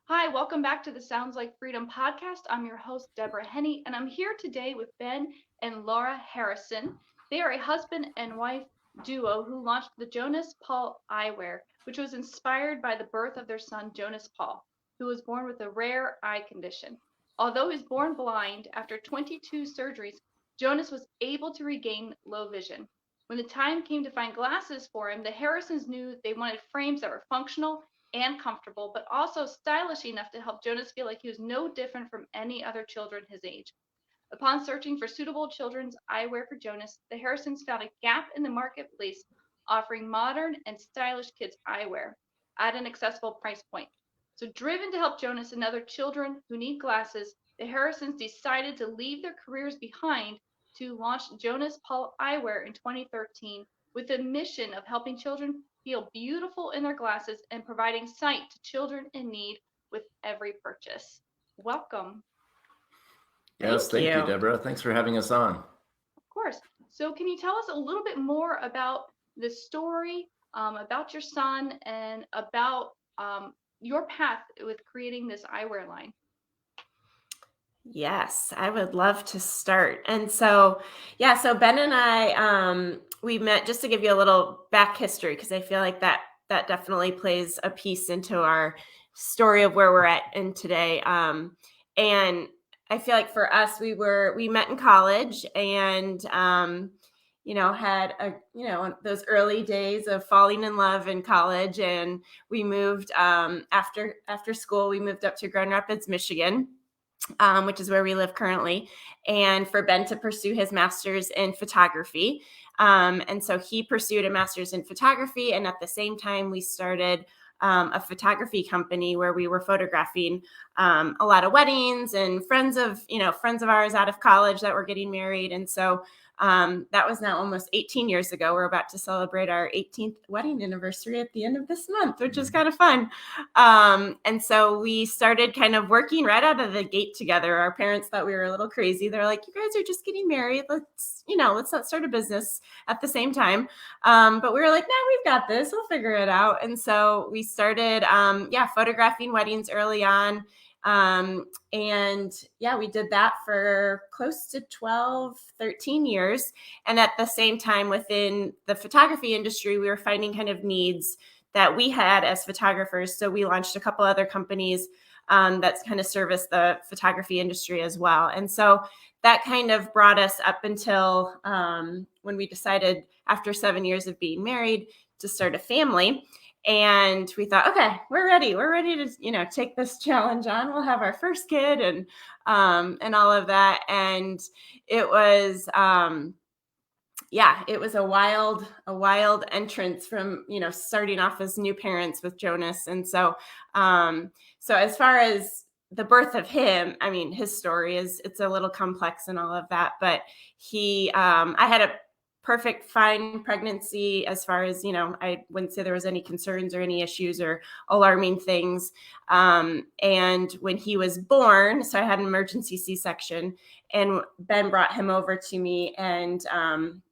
Hi, welcome back to the Sounds Like Freedom podcast. I'm your host, Deborah Henne, and I'm here today with Ben and Laura Harrison. They are a husband and wife duo who launched the Jonas Paul Eyewear, which was inspired by the birth of their son, Jonas Paul, who was born with a rare eye condition. Although he was born blind, after 22 surgeries, Jonas was able to regain low vision. When the time came to find glasses for him, the Harrisons knew they wanted frames that were functional and comfortable, but also stylish enough to help Jonas feel like he was no different from any other children his age. Upon searching for suitable children's eyewear for Jonas, the Harrisons found a gap in the marketplace offering modern and stylish kids' eyewear at an accessible price point. So, driven to help Jonas and other children who need glasses, the Harrisons decided to leave their careers behind to launch Jonas Paul Eyewear in 2013 with the mission of helping children feel beautiful in their glasses and providing sight to children in need with every purchase. Welcome. Yes, Thank thank you, you. Deborah. Thanks for having us on. Of course. So, can you tell us a little bit more about the story, about your son, and about your path with creating this eyewear line? Yes, I would love to start. So Ben and I, we met just to give you a little back history because I feel like that definitely plays a piece into our story of where we're at in today. And I feel like for us, we met in college and had those early days of falling in love in college, and we moved after school. We moved up to Grand Rapids, Michigan, which is where we live currently, and for Ben to pursue his master's in photography. And so he pursued a master's in photography, and at the same time, we started a photography company where we were photographing a lot of weddings and friends of ours out of college that were getting married. And so that was now almost 18 years ago. We're about to celebrate our 18th wedding anniversary at the end of this month, which is kind of fun. And so we started kind of working right out of the gate together. Our parents thought we were a little crazy. They're like, "You guys are just getting married. Let's not start a business at the same time." But we were like, "No, we've got this. We'll figure it out." And so we started, photographing weddings early on. We did that for close to 12, 13 years. And at the same time, within the photography industry, we were finding kind of needs that we had as photographers. So we launched a couple other companies that kind of service the photography industry as well. And so that kind of brought us up until when we decided after 7 years of being married to start a family. And we thought, okay, we're ready to, take this challenge on. We'll have our first kid and all of that. And it was, it was a wild entrance from, starting off as new parents with Jonas. And so as far as the birth of him, I mean, his story it's a little complex and all of that, but I had a perfect fine pregnancy. As far as, I wouldn't say there was any concerns or any issues or alarming things. And when he was born, so I had an emergency C-section, and Ben brought him over to me. And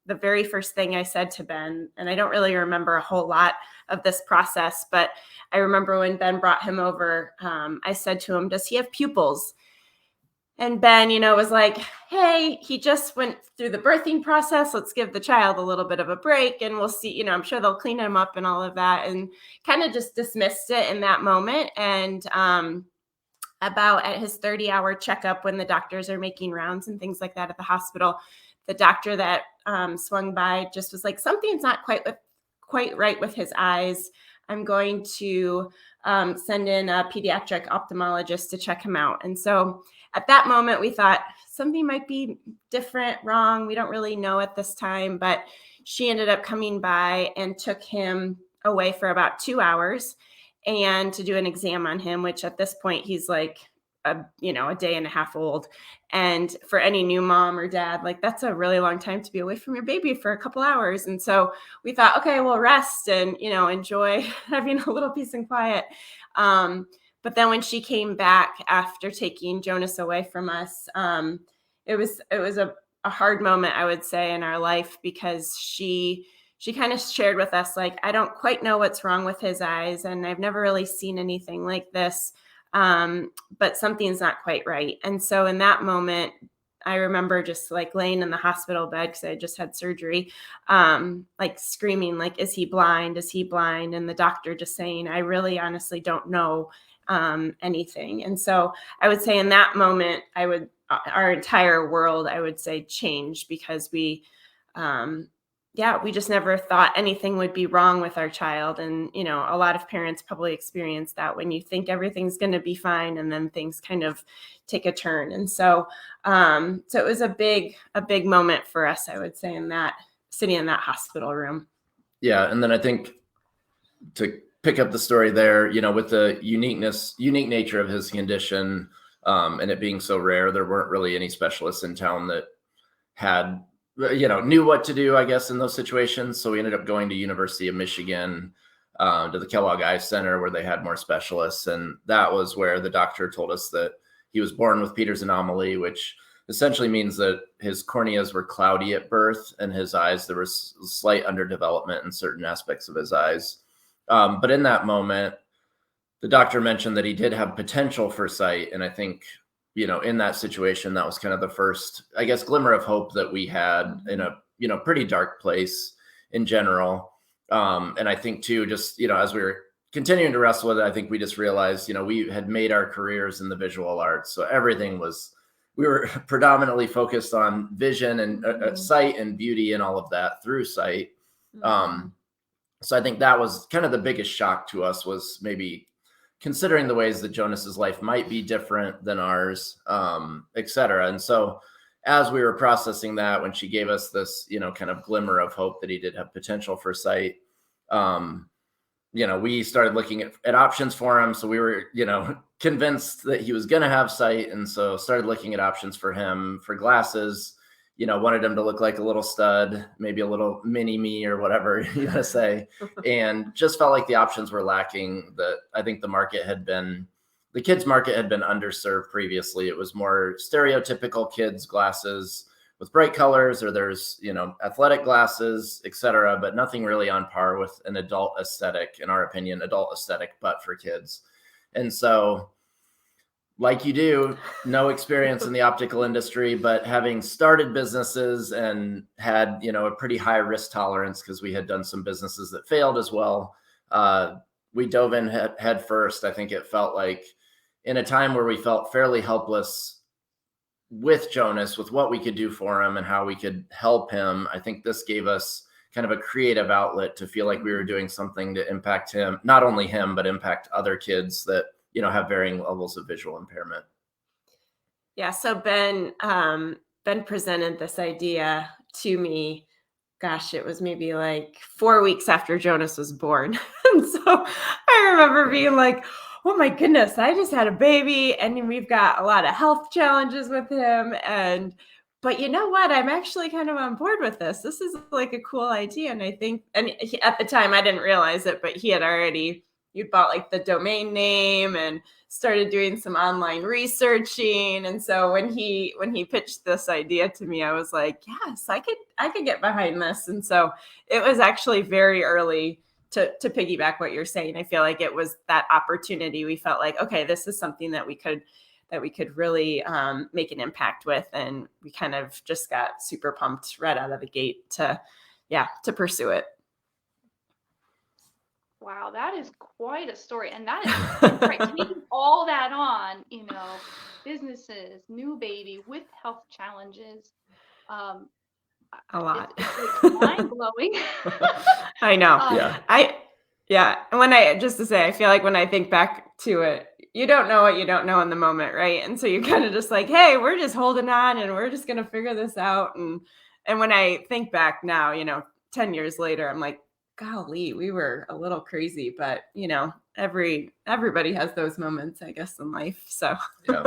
the very first thing I said to Ben, and I don't really remember a whole lot of this process, but I remember when Ben brought him over, I said to him, "Does he have pupils?" And Ben, was like, "Hey, he just went through the birthing process. Let's give the child a little bit of a break and we'll see, I'm sure they'll clean him up and all of that." And kind of just dismissed it in that moment. And about at his 30-hour checkup, when the doctors are making rounds and things like that at the hospital, the doctor that swung by just was like, "Something's not quite right with his eyes. I'm going to send in a pediatric ophthalmologist to check him out." And so at that moment, we thought something might be different, wrong. We don't really know at this time, but she ended up coming by and took him away for about 2 hours and to do an exam on him, which at this point he's like a day and a half old. And for any new mom or dad, like, that's a really long time to be away from your baby for a couple hours. And so we thought, okay, we'll rest and, enjoy having a little peace and quiet. But then when she came back after taking Jonas away from us, it was a hard moment, I would say, in our life, because she kind of shared with us, like, "I don't quite know what's wrong with his eyes, and I've never really seen anything like this. but something's not quite right. And so in that moment, I remember just like laying in the hospital bed because I had just had surgery, like screaming, like, is he blind? Is he blind? And the doctor just saying, I really honestly don't know anything. And so I would say in that moment, our entire world, I would say, changed because um, we just never thought anything would be wrong with our child. And, a lot of parents probably experience that when you think everything's going to be fine and then things kind of take a turn. And so it was a big moment for us, I would say, in that sitting in that hospital room. Yeah. And then I think to pick up the story there, with the unique nature of his condition, and it being so rare, there weren't really any specialists in town that had, knew what to do, I guess, in those situations. So we ended up going to University of Michigan, to the Kellogg Eye Center, where they had more specialists. And that was where the doctor told us that he was born with Peter's anomaly, which essentially means that his corneas were cloudy at birth, and his eyes, there was slight underdevelopment in certain aspects of his eyes. But in that moment, the doctor mentioned that he did have potential for sight. And I think, in that situation, that was kind of the first, I guess, glimmer of hope that we had in a, pretty dark place in general. And I think too, just, as we were continuing to wrestle with it, I think we just realized, we had made our careers in the visual arts. So we were predominantly focused on vision and sight and beauty and all of that through sight. So I think that was kind of the biggest shock to us, was maybe considering the ways that Jonas's life might be different than ours, et cetera. And so as we were processing that, when she gave us this, kind of glimmer of hope that he did have potential for sight, we started looking at options for him. So we were, convinced that he was going to have sight. And so started looking at options for him for glasses, wanted him to look like a little stud, maybe a little mini me or whatever you want to say. And just felt like the options were lacking. That I think the kids market had been underserved previously. It was more stereotypical kids glasses with bright colors, or there's, athletic glasses, et cetera, but nothing really on par with an adult aesthetic, in our opinion, but for kids. And so, like you do, no experience in the optical industry, but having started businesses and had, a pretty high risk tolerance, because we had done some businesses that failed as well. We dove in head first. I think it felt like, in a time where we felt fairly helpless with Jonas, with what we could do for him and how we could help him, I think this gave us kind of a creative outlet to feel like we were doing something to impact him, not only him, but impact other kids that, have varying levels of visual impairment. Yeah. So Ben presented this idea to me. Gosh, it was maybe like 4 weeks after Jonas was born. And so I remember being like, oh my goodness, I just had a baby and we've got a lot of health challenges with him. But you know what? I'm actually kind of on board with this. This is like a cool idea. And I think, at the time I didn't realize it, but you'd bought like the domain name and started doing some online researching. And so when he pitched this idea to me, I was like, yes, I could get behind this. And so it was actually very early to piggyback what you're saying. I feel like it was that opportunity. We felt like, okay, this is something that we could really make an impact with. And we kind of just got super pumped right out of the gate to pursue it. Wow, that is quite a story. And that is right. Taking all that on, businesses, new baby with health challenges. A lot. It's mind blowing. I know. Yeah. And just to say, I feel like when I think back to it, you don't know what you don't know in the moment, right? And so you're kind of just like, hey, we're just holding on and we're just going to figure this out. And when I think back now, 10 years later, I'm like, golly, we were a little crazy, but everybody has those moments, I guess, in life. So Yeah.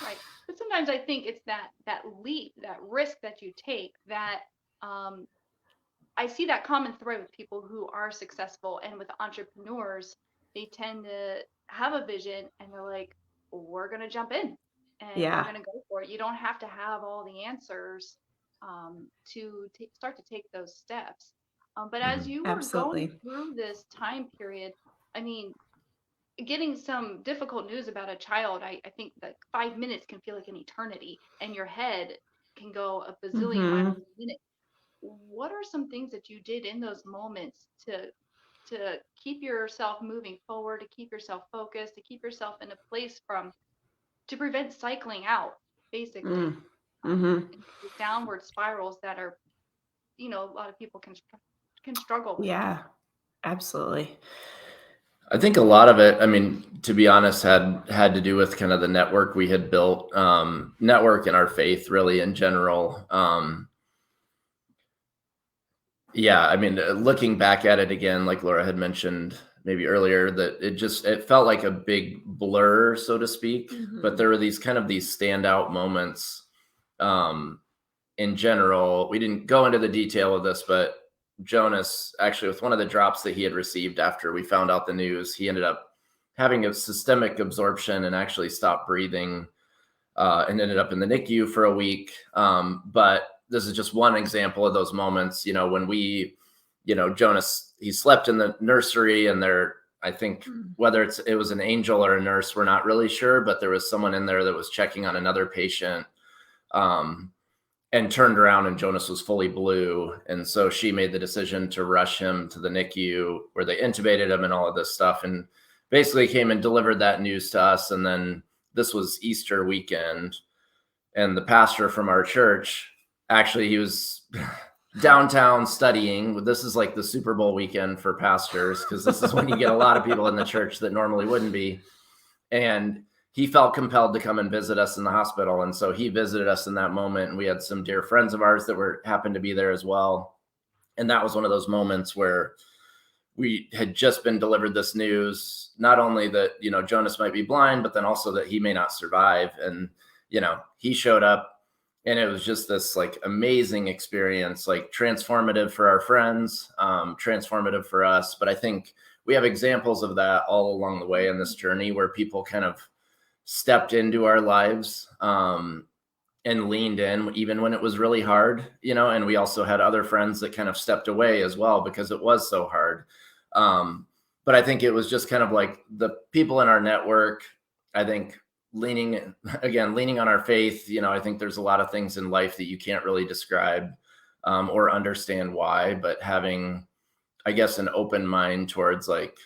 Right. But sometimes I think it's that leap, that risk that you take, that I see that common thread with people who are successful, and with entrepreneurs, they tend to have a vision and they're like, we're going to jump in and we're going to go for it. You don't have to have all the answers to start to take those steps. But as you were Absolutely. going through this time period, I mean, getting some difficult news about a child, I think that 5 minutes can feel like an eternity, and your head can go a bazillion miles Mm-hmm. a minute. What are some things that you did in those moments to keep yourself moving forward, to keep yourself focused, to keep yourself in a place to prevent cycling out, basically, Mm-hmm. into these downward spirals that are, a lot of people can struggle with. Yeah, absolutely. I think a lot of it, I mean, to be honest, had to do with kind of the network we had built, network and our faith really in general. Yeah, I mean, looking back at it again, like Laura had mentioned maybe earlier, that it felt like a big blur, so to speak. But there were these standout moments. In general, we didn't go into the detail of this, but Jonas, actually, with one of the drops that he had received after we found out the news, he ended up having a systemic absorption and actually stopped breathing, and ended up in the NICU for a week. But this is just one example of those moments, when Jonas, he slept in the nursery, and I think whether it was an angel or a nurse, we're not really sure, but there was someone in there that was checking on another patient, and turned around, and Jonas was fully blue. And so she made the decision to rush him to the NICU, where they intubated him and all of this stuff, and basically came and delivered that news to us. And then this was Easter weekend, and the pastor from our church, actually, he was downtown studying. This is like the Super Bowl weekend for pastors, because this is when you get a lot of people in the church that normally wouldn't be. And he felt compelled to come and visit us in the hospital. And so he visited us in that moment. And we had some dear friends of ours that happened to be there as well. And that was one of those moments where we had just been delivered this news, not only that, Jonas might be blind, but then also that he may not survive. And, he showed up, and it was just this like amazing experience, like transformative for our friends, transformative for us. But I think we have examples of that all along the way in this journey, where people kind of stepped into our lives, and leaned in even when it was really hard, and we also had other friends that kind of stepped away as well because it was so hard. But I think it was just kind of like the people in our network, I think, leaning on our faith. I think there's a lot of things in life that you can't really describe, or understand why, but having, I guess, an open mind towards like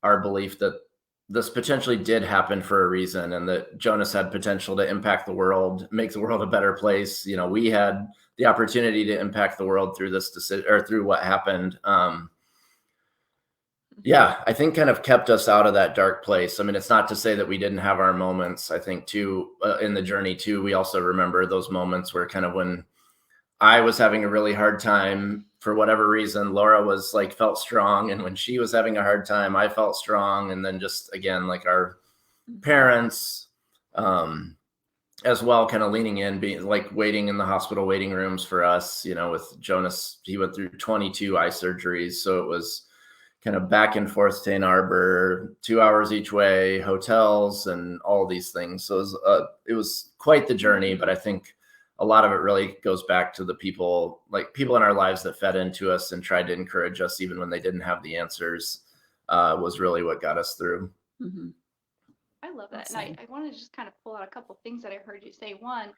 our belief that this potentially did happen for a reason, and that Jonas had potential to impact the world, make the world a better place. We had the opportunity to impact the world through this decision, or through what happened. Yeah, I think kind of kept us out of that dark place. I mean, it's not to say that we didn't have our moments. I think too, in the journey too, we also remember those moments where kind of when I was having a really hard time for whatever reason, Laura was like, felt strong. And when she was having a hard time, I felt strong. And then just, again, like our parents, as well, kind of leaning in, being like waiting in the hospital waiting rooms for us, with Jonas, he went through 22 eye surgeries. So it was kind of back and forth to Ann Arbor, 2 hours each way, hotels, and all these things. So it was quite the journey, but I think a lot of it really goes back to the people in our lives that fed into us and tried to encourage us, even when they didn't have the answers, was really what got us through. Mm-hmm. I love that. And I want to just kind of pull out a couple of things that I heard you say. One,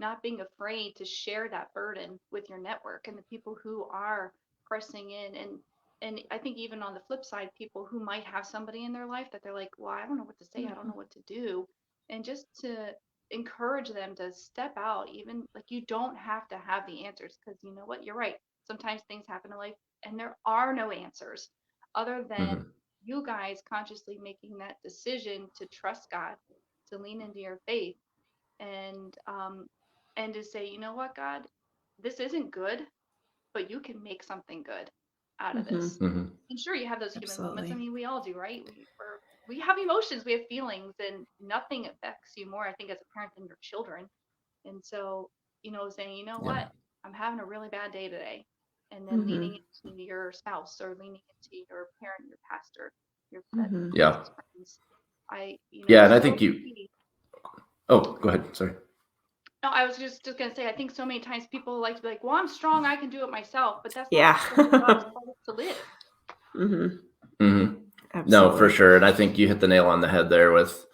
not being afraid to share that burden with your network and the people who are pressing in. And I think even on the flip side, people who might have somebody in their life that they're like, well, I don't know what to say. I don't know what to do. And just to encourage them to step out, even like you don't have to have the answers, because you know what? You're right. Sometimes things happen in life and there are no answers other than you guys consciously making that decision to trust God, to lean into your faith, and to say, you know what, God, this isn't good, but you can make something good out of this. Mm-hmm. And sure, you have those human moments. I Absolutely. mean, we all do, right? We have emotions, we have feelings, and nothing affects you more, I think, as a parent than your children. And so, saying, you know what, I'm having a really bad day today, and then leaning into your spouse, or leaning into your parent, your pastor, your closest friends. And I So think many. Oh, go ahead. Sorry. No, I was just gonna say, I think so many times people like to be like, well, I'm strong, I can do it myself, but that's Yeah. not the way God's called us to live. Mm-hmm. Mm-hmm. Absolutely. No, for sure. And I think you hit the nail on the head there with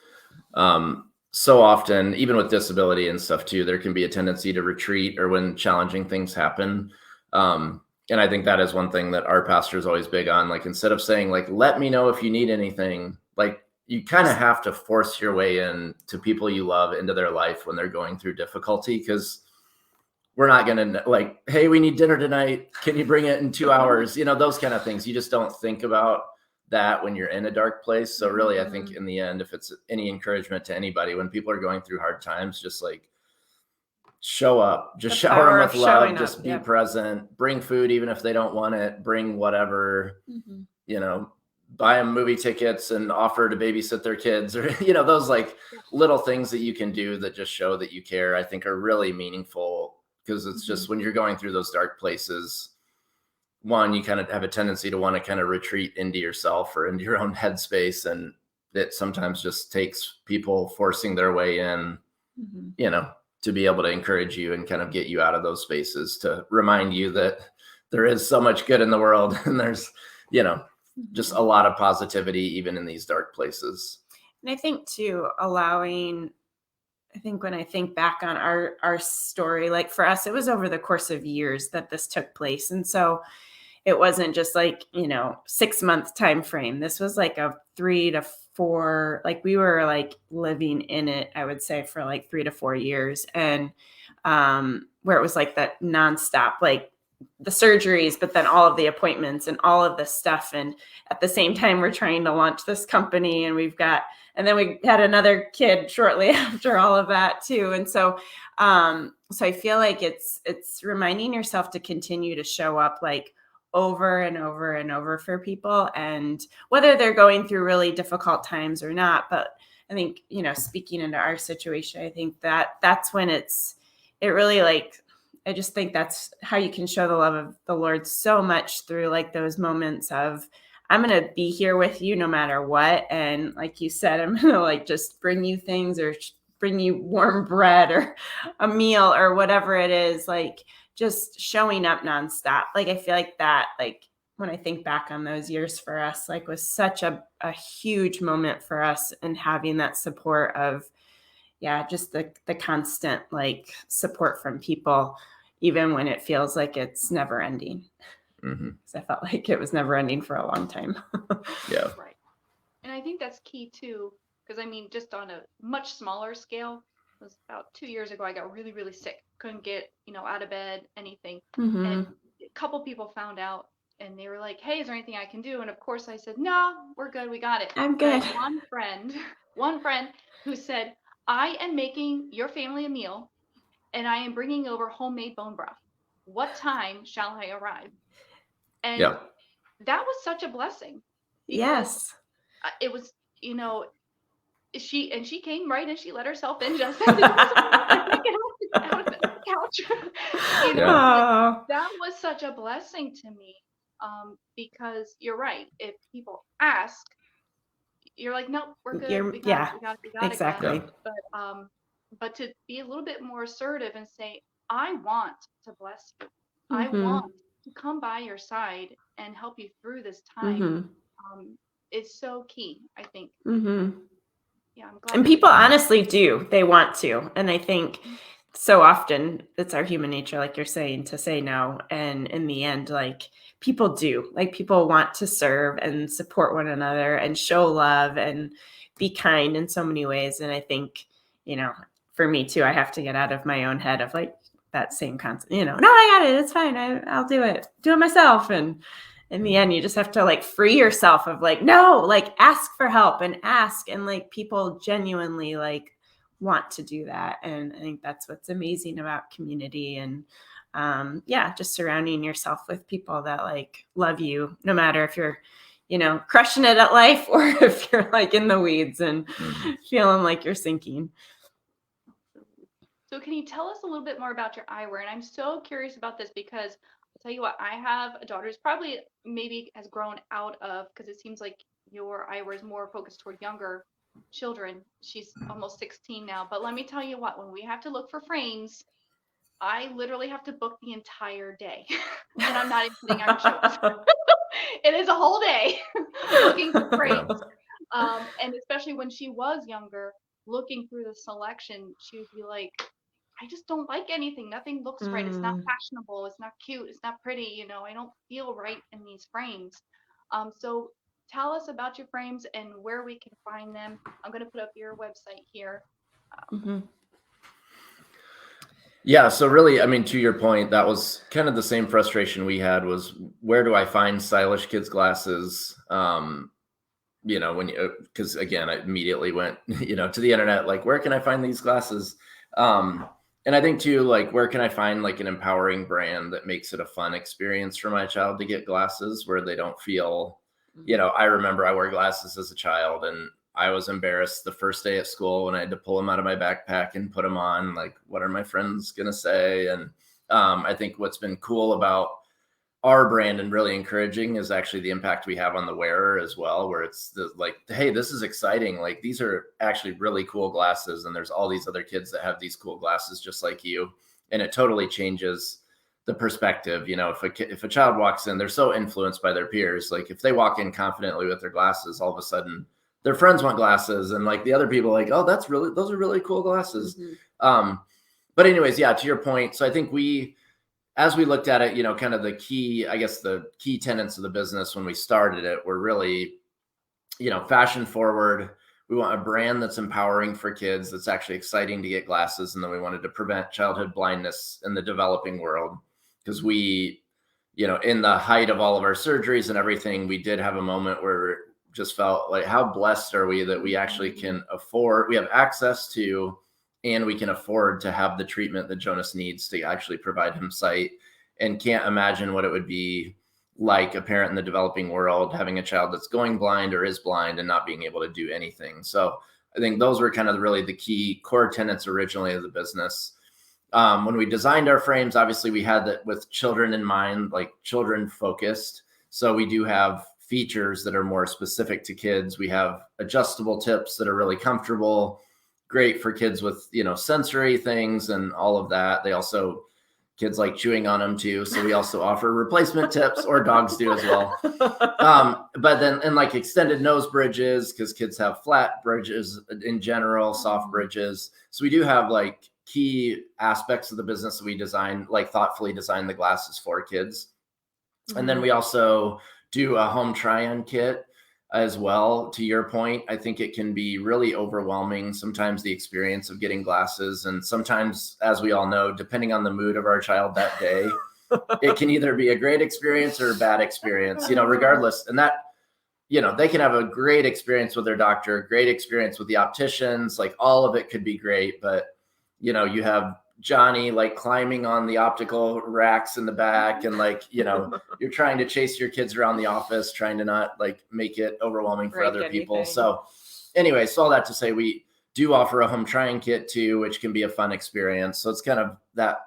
so often, even with disability and stuff too, there can be a tendency to retreat or when challenging things happen. And I think that is one thing that our pastor is always big on. Like, instead of saying like, let me know if you need anything, like, you kind of have to force your way in to people you love into their life when they're going through difficulty, because we're not going to like, hey, we need dinner tonight. Can you bring it in 2 hours? Those kind of things. You just don't think about that when you're in a dark place. So really, I think in the end, if it's any encouragement to anybody, when people are going through hard times, just like show up, just shower them with love, just be present, bring food, even if they don't want it, bring whatever, buy them movie tickets and offer to babysit their kids, or, those like little things that you can do that just show that you care, I think are really meaningful, because it's just when you're going through those dark places, one, you kind of have a tendency to want to kind of retreat into yourself or into your own headspace. And it sometimes just takes people forcing their way in, to be able to encourage you and kind of get you out of those spaces, to remind you that there is so much good in the world. And there's, just a lot of positivity, even in these dark places. And I think too, when I think back on our story, like for us, it was over the course of years that this took place. And so it wasn't just like, 6-month time frame. This was like a 3 to 4, like we were like living in it, I would say, for like 3 to 4 years. And where it was like that nonstop, like the surgeries, but then all of the appointments and all of this stuff. And at the same time, we're trying to launch this company, and and then we had another kid shortly after all of that too. And so I feel like it's reminding yourself to continue to show up like over and over and over for people, and whether they're going through really difficult times or not. But I think, speaking into our situation, I think that's when it really, like, I just think that's how you can show the love of the Lord so much, through like those moments of, I'm going to be here with you no matter what. And like you said, I'm going to like just bring you things, or bring you warm bread or a meal or whatever it is, like just showing up nonstop. Like, I feel like that, like when I think back on those years for us, like was such a huge moment for us, and having that support of, just the constant like support from people, even when it feels like it's never ending. Because I felt like it was never ending for a long time. Yeah. Right. And I think that's key too, because I mean, just on a much smaller scale, it was about 2 years ago, I got really, really sick. Couldn't get, out of bed, anything. And a couple people found out, and they were like, hey, is there anything I can do? And of course I said, no, we're good. We got it. I'm good. But one friend who said, I am making your family a meal, and I am bringing over homemade bone broth. What time shall I arrive? And that was such a blessing. Yes. It was, she came right, and she let herself in just as it was out of the couch. That was such a blessing to me, because you're right. If people ask, you're like, nope, we're good. We got it. Exactly. But to be a little bit more assertive and say, I want to bless you. I want to come by your side and help you through this time. Is so key, I think. Yeah, I'm glad. And people honestly do. They want to. And I think so often it's our human nature, like you're saying, to say no. And in the end, like people do. Like people want to serve and support one another and show love and be kind in so many ways. And I think, for me too, I have to get out of my own head of like that same concept, no, I got it. It's fine. I'll do it myself. And in the end, you just have to like free yourself of like, no, like ask for help and ask. And like people genuinely like want to do that. And I think that's what's amazing about community. And just surrounding yourself with people that like love you, no matter if you're, crushing it at life, or if you're like in the weeds and feeling like you're sinking. So can you tell us a little bit more about your eyewear? And I'm so curious about this, because I'll tell you what, I have a daughter who's probably maybe has grown out of, because it seems like your eyewear is more focused toward younger children. She's almost 16 now. But let me tell you what, when we have to look for frames, I literally have to book the entire day. And I'm not even kidding, I'm joking. It is a whole day looking for Yeah. frames. And especially when she was younger, looking through the selection, she would be like, I just don't like anything. Nothing looks right. It's not fashionable. It's not cute. It's not pretty. You know, I don't feel right in these frames. So tell us about your frames and where we can find them. I'm going to put up your website here. Yeah, so really, I mean, to your point, that was kind of the same frustration we had was where do I find stylish kids glasses? You know, when you, because again, I immediately went, you know, to the internet, like, where can I find these glasses? And I think too, like, where can I find like an empowering brand that makes it a fun experience for my child to get glasses where they don't feel, you know, I remember I wore glasses as a child and I was embarrassed the first day at school when I had to pull them out of my backpack and put them on. Like, what are my friends going to say? And I think what's been cool about our brand and really encouraging is actually the impact we have on the wearer as well, where it's like, hey, this is exciting. Like, these are actually really cool glasses. And there's all these other kids that have these cool glasses just like you. And it totally changes the perspective. You know, if a child walks in, they're so influenced by their peers. Like, if they walk in confidently with their glasses, all of a sudden their friends want glasses. And like the other people like, oh, those are really cool glasses. But anyways, yeah, to your point. So I think as we looked at it, you know, kind of the key tenets of the business when we started it were really, you know, fashion forward. We want a brand that's empowering for kids, that's actually exciting to get glasses. And then we wanted to prevent childhood blindness in the developing world. Because we, you know, in the height of all of our surgeries and everything, we did have a moment where just felt like, how blessed are we that we actually can afford, we have access to, and we can afford to have the treatment that Jonas needs to actually provide him sight, and can't imagine what it would be like a parent in the developing world having a child that's going blind or is blind and not being able to do anything. So I think those were kind of really the key core tenets originally of the business. When we designed our frames, obviously we had that with children in mind, like children focused. So we do have features that are more specific to kids. We have adjustable tips that are really comfortable, great for kids with, you know, sensory things and all of that. They also, kids like chewing on them too. So we also offer replacement tips, or dogs do as well. But then, and like extended nose bridges, because kids have flat bridges in general, soft bridges. So we do have like key aspects of the business that we design, like thoughtfully design the glasses for kids. And then we also do a home try-on kit as well. To your point, I think it can be really overwhelming sometimes, the experience of getting glasses. And sometimes, as we all know, depending on the mood of our child that day, it can either be a great experience or a bad experience, you know, regardless. And that, you know, they can have a great experience with their doctor, great experience with the opticians, like all of it could be great. But, you know, you have Johnny like climbing on the optical racks in the back, and like, you know, you're trying to chase your kids around the office, trying to not like make it overwhelming for other people. So anyway, so all that to say, we do offer a home trying kit too, which can be a fun experience. So it's kind of that,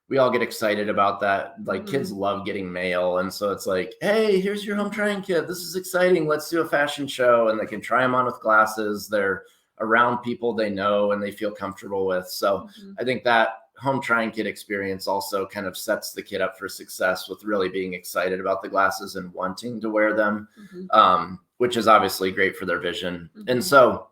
we all get excited about that. Like kids love getting mail. And so it's like, hey, here's your home trying kit. This is exciting. Let's do a fashion show. And they can try them on with glasses. They're around people they know and they feel comfortable with. So I think that home trying kit experience also kind of sets the kid up for success with really being excited about the glasses and wanting to wear them, which is obviously great for their vision. And so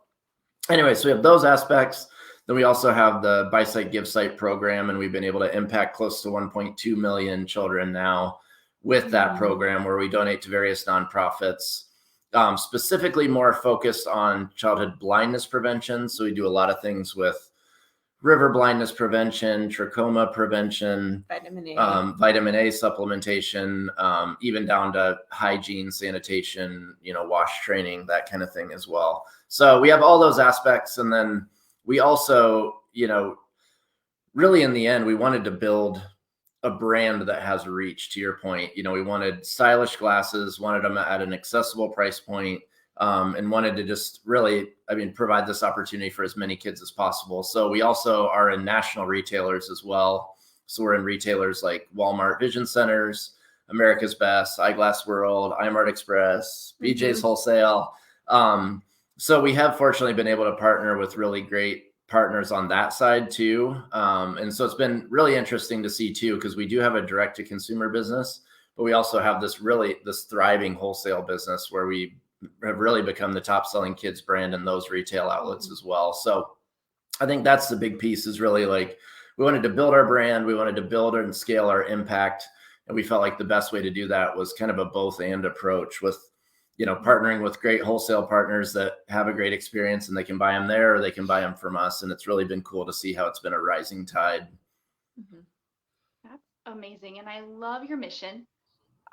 anyway, so we have those aspects. Then we also have the Buy Sight Give Sight program, and we've been able to impact close to 1.2 million children now with that program, where we donate to various nonprofits, specifically more focused on childhood blindness prevention. So we do a lot of things with river blindness prevention, trachoma prevention, vitamin A supplementation, even down to hygiene, sanitation, you know, wash training, that kind of thing as well. So we have all those aspects. And then we also, you know, really in the end, we wanted to build a brand that has reach. To your point, you know, we wanted stylish glasses, wanted them at an accessible price point, and wanted to just really, I mean, provide this opportunity for as many kids as possible. So we also are in national retailers as well. So we're in retailers like Walmart Vision Centers, America's Best, Eyeglass World, iMart Express, BJ's Wholesale. So we have fortunately been able to partner with really great partners on that side too. And so it's been really interesting to see too, because we do have a direct to consumer business, but we also have this thriving wholesale business where we have really become the top selling kids brand in those retail outlets as well. So I think that's the big piece, is really like, we wanted to build our brand, we wanted to build and scale our impact. And we felt like the best way to do that was kind of a both and approach, with, partnering with great wholesale partners that have a great experience and they can buy them there or they can buy them from us. And it's really been cool to see how it's been a rising tide. That's amazing. And I love your mission.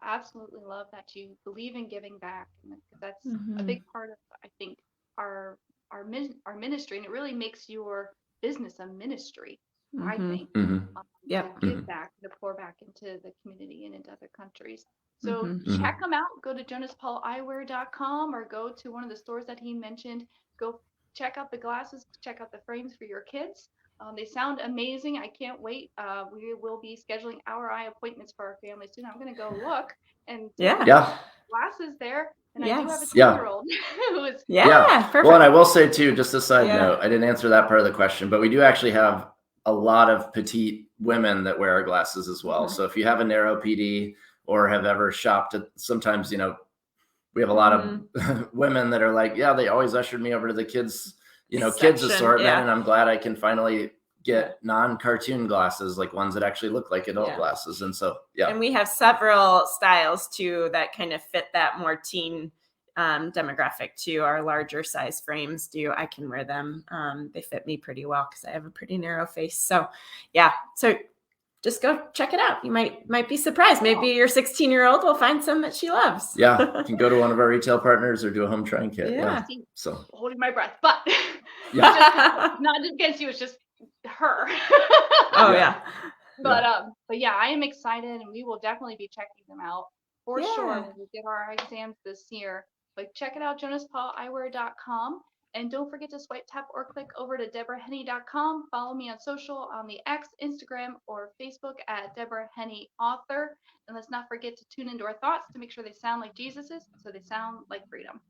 I absolutely love that you believe in giving back. And that's a big part of, I think, our our ministry. And it really makes your business a ministry, I think. Give back, to pour back into the community and into other countries. So check them out. Go to jonaspauliewear.com or go to one of the stores that he mentioned. Go check out the glasses, check out the frames for your kids. They sound amazing. I can't wait. We will be scheduling our eye appointments for our family soon. I'm going to go look and glasses there. And I do have a 10-year-old who is perfect. Well, and I will say too, just a side note, I didn't answer that part of the question, but we do actually have a lot of petite women that wear our glasses as well. So if you have a narrow PD or have ever shopped at, sometimes, we have a lot of women that are like, they always ushered me over to the kids, kids assortment. And I'm glad I can finally get non-cartoon glasses, like ones that actually look like adult glasses. And so, And we have several styles too that kind of fit that more teen demographic too. Our larger size frames I can wear them. They fit me pretty well because I have a pretty narrow face. So so just go check it out. You might be surprised. Maybe your 16-year-old will find some that she loves. You can go to one of our retail partners or do a home trying kit. So holding my breath, but not against you. It's just her. But I am excited, and we will definitely be checking them out for sure when we get our exams this year. But check it out, jonaspauliewear.com. And don't forget to swipe, tap, or click over to deborahhenne.com. Follow me on social on the X, Instagram, or Facebook at Deborah Henne Author. And let's not forget to tune into our thoughts to make sure they sound like Jesus's, so they sound like freedom.